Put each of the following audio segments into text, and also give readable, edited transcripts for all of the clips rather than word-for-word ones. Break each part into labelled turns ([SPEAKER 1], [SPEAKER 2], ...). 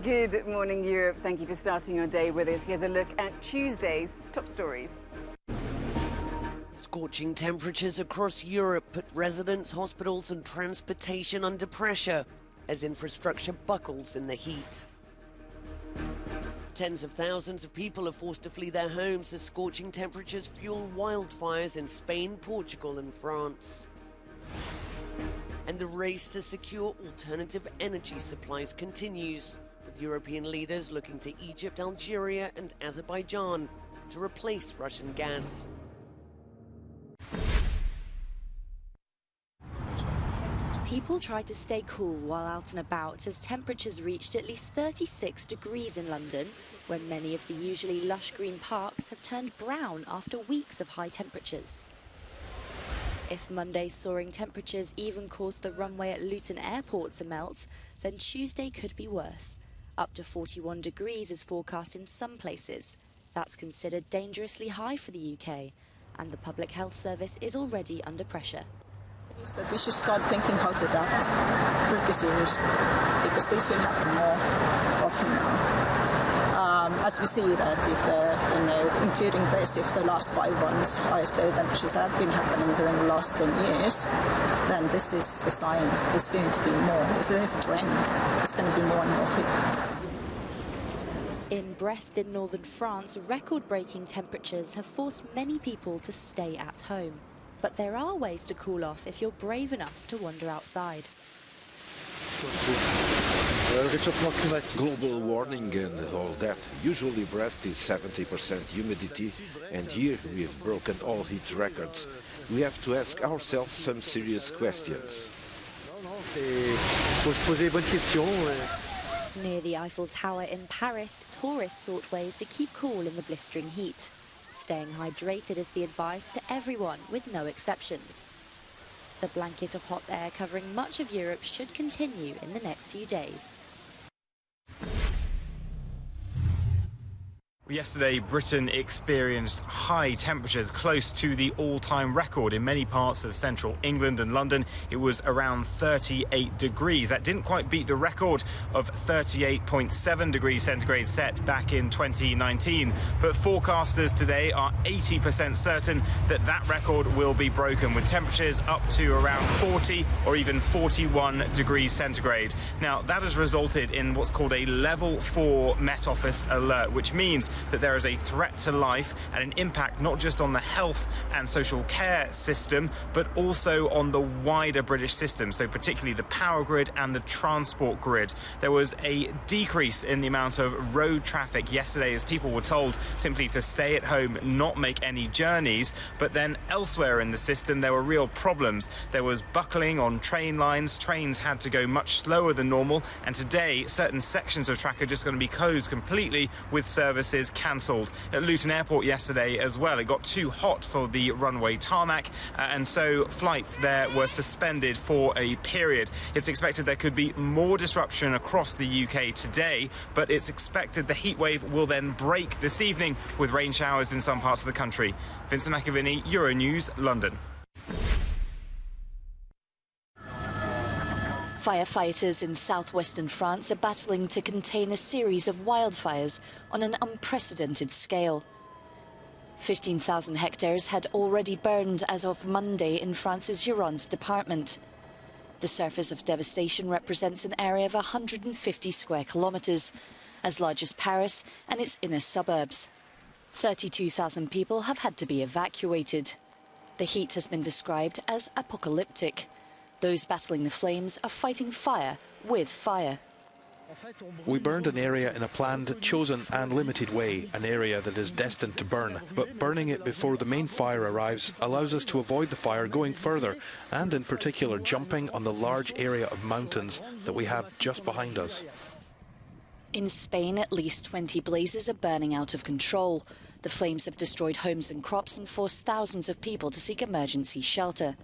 [SPEAKER 1] Good morning, Europe. Thank you for starting your day with us. Here's a look at Tuesday's top stories.
[SPEAKER 2] Scorching temperatures across Europe put residents, hospitals and transportation under pressure as infrastructure buckles in the heat. Tens of thousands of people are forced to flee their homes as scorching temperatures fuel wildfires in Spain, Portugal and France. And the race to secure alternative energy supplies continues, with European leaders looking to Egypt, Algeria and Azerbaijan to replace Russian gas.
[SPEAKER 3] People tried to stay cool while out and about as temperatures reached at least 36 degrees in London, when many of the usually lush green parks have turned brown after weeks of high temperatures. If Monday's soaring temperatures even caused the runway at Luton Airport to melt, then Tuesday could be worse. Up to 41 degrees is forecast in some places. That's considered dangerously high for the UK, and the Public Health Service is already under pressure.
[SPEAKER 4] That we should start thinking how to adapt pretty seriously, because this will happen more often now. As we see that if including this, if the last 5 months highest day temperatures have been happening within the last 10 years, then this is the sign there's going to be more. There is a trend. It's going to be more and more frequent.
[SPEAKER 3] In Brest in northern France, record-breaking temperatures have forced many people to stay at home. But there are ways to cool off if you're brave enough to wander outside.
[SPEAKER 5] Global warming and all that. Usually Brest is 70% humidity, and here we've broken all heat records. We have to ask ourselves some serious questions.
[SPEAKER 3] Near the Eiffel Tower in Paris, tourists sought ways to keep cool in the blistering heat. Staying hydrated is the advice to everyone, with no exceptions. The blanket of hot air covering much of Europe should continue in the next few days.
[SPEAKER 6] Yesterday, Britain experienced high temperatures close to the all-time record. In many parts of central England and London, it was around 38 degrees. That didn't quite beat the record of 38.7 degrees centigrade set back in 2019. But forecasters today are 80% certain that that record will be broken, with temperatures up to around 40 or even 41 degrees centigrade. Now, that has resulted in what's called a level 4 Met Office alert, which means that there is a threat to life and an impact not just on the health and social care system, but also on the wider British system, so particularly the power grid and the transport grid. There was a decrease in the amount of road traffic yesterday as people were told simply to stay at home, not make any journeys. But then elsewhere in the system, there were real problems. There was buckling on train lines. Trains had to go much slower than normal. And today, certain sections of track are just going to be closed completely, with services cancelled. At Luton Airport yesterday as well, it got too hot for the runway tarmac, and so flights there were suspended for a period. It's expected there could be more disruption across the UK today, but it's expected the heat wave will then break this evening with rain showers in some parts of the country. Vincent McAviney, Euronews, London.
[SPEAKER 7] Firefighters in southwestern France are battling to contain a series of wildfires on an unprecedented scale. 15,000 hectares had already burned as of Monday in France's Gironde department. The surface of devastation represents an area of 150 square kilometres, as large as Paris and its inner suburbs. 32,000 people have had to be evacuated. The heat has been described as apocalyptic. Those battling the flames are fighting fire with fire.
[SPEAKER 8] We burned an area in a planned, chosen and limited way, an area that is destined to burn. But burning it before the main fire arrives allows us to avoid the fire going further, and in particular jumping on the large area of mountains that we have just behind us.
[SPEAKER 7] In Spain, at least 20 blazes are burning out of control. The flames have destroyed homes and crops and forced thousands of people to seek emergency shelter.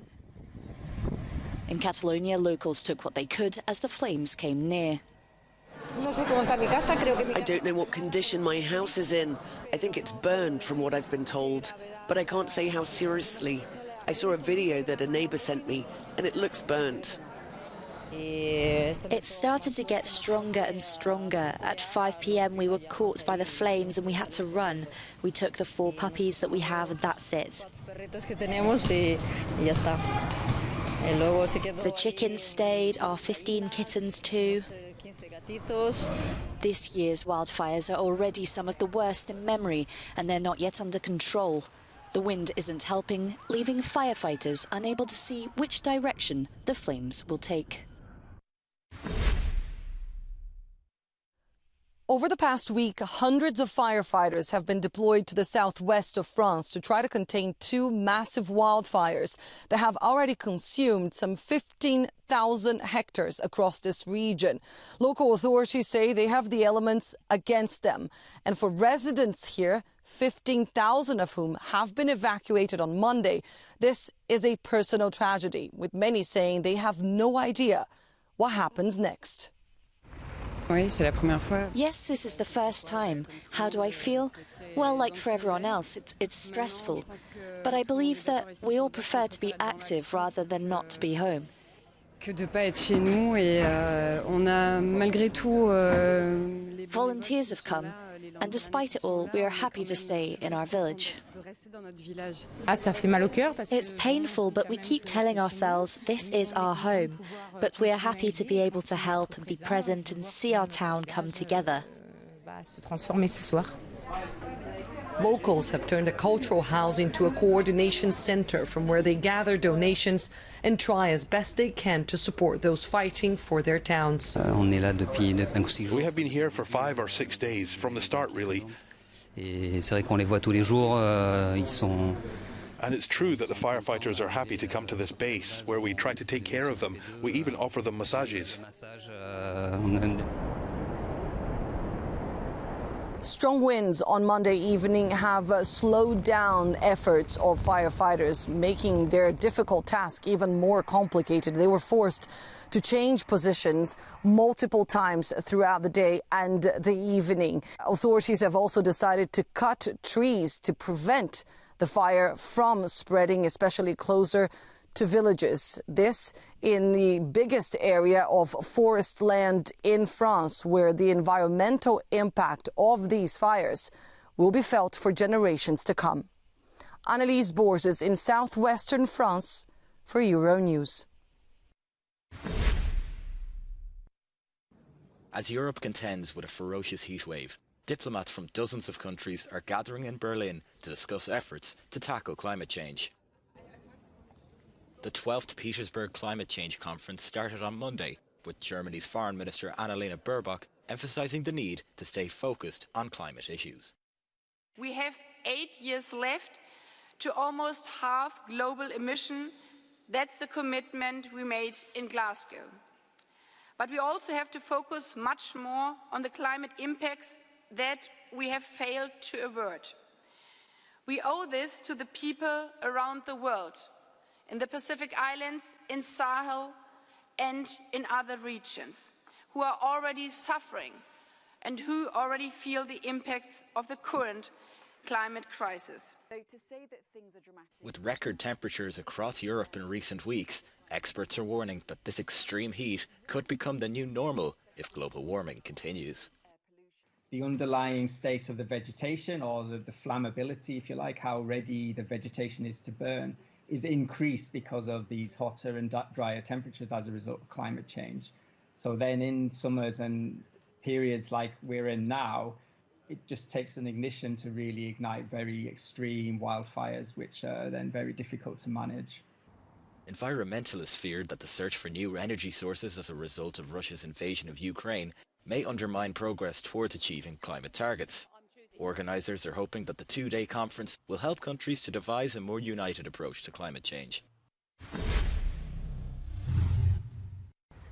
[SPEAKER 7] In Catalonia, locals took what they could as the flames came near.
[SPEAKER 2] I don't know what condition my house is in. I think it's burned from what I've been told, but I can't say how seriously. I saw a video that a neighbour sent me, and it looks burnt.
[SPEAKER 3] It started to get stronger and stronger. At 5 p.m. we were caught by the flames and we had to run. We took the 4 puppies that we have and that's it. The chickens stayed, our 15 kittens too.
[SPEAKER 7] This year's wildfires are already some of the worst in memory, and they're not yet under control. The wind isn't helping, leaving firefighters unable to see which direction the flames will take.
[SPEAKER 9] Over the past week, hundreds of firefighters have been deployed to the southwest of France to try to contain 2 massive wildfires that have already consumed some 15,000 hectares across this region. Local authorities say they have the elements against them. And for residents here, 15,000 of whom have been evacuated on Monday, this is a personal tragedy, with many saying they have no idea what happens next.
[SPEAKER 7] Yes, this is the first time. How do I feel? Well, like for everyone else, it's stressful. But I believe that we all prefer to be active rather than not to be home. Volunteers have come, and despite it all, we are happy to stay in our village.
[SPEAKER 3] It's painful, but we keep telling ourselves this is our home. But we are happy to be able to help and be present and see our town come together.
[SPEAKER 9] Locals have turned a cultural house into a coordination center from where they gather donations and try as best they can to support those fighting for their towns.
[SPEAKER 8] We have been here for 5 or 6 days, from the start really. And it's true that the firefighters are happy to come to this base, where we try to take care of them. We even offer them massages.
[SPEAKER 9] Strong winds on Monday evening have slowed down efforts of firefighters, making their difficult task even more complicated. They were forced to change positions multiple times throughout the day and the evening. Authorities have also decided to cut trees to prevent the fire from spreading, especially closer to villages. This in the biggest area of forest land in France, where the environmental impact of these fires will be felt for generations to come. Annelise Borges in southwestern France for Euronews.
[SPEAKER 10] As Europe contends with a ferocious heatwave, diplomats from dozens of countries are gathering in Berlin to discuss efforts to tackle climate change. The 12th Petersburg Climate Change Conference started on Monday, with Germany's Foreign Minister Annalena Baerbock emphasising the need to stay focused on climate issues.
[SPEAKER 11] We have 8 years left to almost halve global emission. That's the commitment we made in Glasgow. But we also have to focus much more on the climate impacts that we have failed to avert. We owe this to the people around the world, in the Pacific Islands, in Sahel, and in other regions, who are already suffering and who already feel the impacts of the current climate crisis.
[SPEAKER 10] With record temperatures across Europe in recent weeks, experts are warning that this extreme heat could become the new normal if global warming continues.
[SPEAKER 12] The underlying state of the vegetation, or the flammability, if you like, how ready the vegetation is to burn, is increased because of these hotter and drier temperatures as a result of climate change. So then in summers and periods like we're in now, it just takes an ignition to really ignite very extreme wildfires, which are then very difficult to manage.
[SPEAKER 10] Environmentalists feared that the search for new energy sources as a result of Russia's invasion of Ukraine may undermine progress towards achieving climate targets. Organisers are hoping that the 2-day conference will help countries to devise a more united approach to climate change.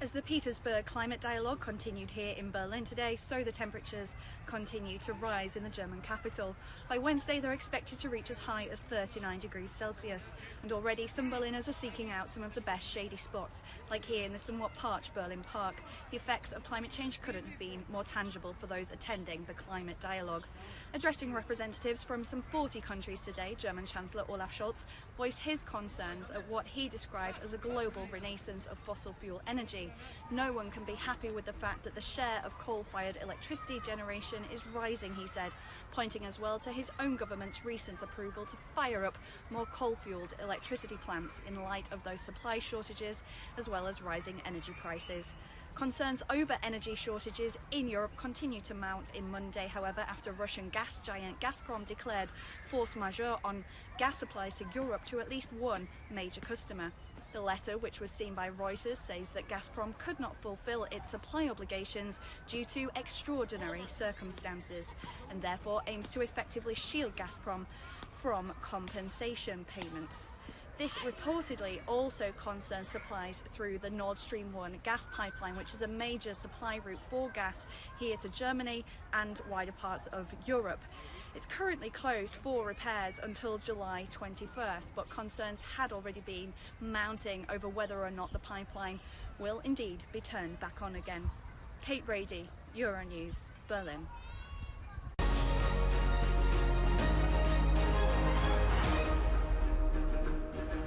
[SPEAKER 13] As the Petersburg climate dialogue continued here in Berlin today, so the temperatures continue to rise in the German capital. By Wednesday, they're expected to reach as high as 39 degrees Celsius. And already some Berliners are seeking out some of the best shady spots, like here in the somewhat parched Berlin Park. The effects of climate change couldn't have been more tangible for those attending the climate dialogue. Addressing representatives from some 40 countries today, German Chancellor Olaf Scholz voiced his concerns at what he described as a global renaissance of fossil fuel energy, Germany. No one can be happy with the fact that the share of coal-fired electricity generation is rising, he said, pointing as well to his own government's recent approval to fire up more coal-fueled electricity plants in light of those supply shortages as well as rising energy prices. Concerns over energy shortages in Europe continue to mount in Monday, however, after Russian gas giant Gazprom declared force majeure on gas supplies to Europe to at least one major customer. The letter, which was seen by Reuters, says that Gazprom could not fulfill its supply obligations due to extraordinary circumstances and therefore aims to effectively shield Gazprom from compensation payments. This reportedly also concerns supplies through the Nord Stream 1 gas pipeline, which is a major supply route for gas here to Germany and wider parts of Europe. It's currently closed for repairs until July 21st, but concerns had already been mounting over whether or not the pipeline will indeed be turned back on again. Kate Brady, Euronews, Berlin.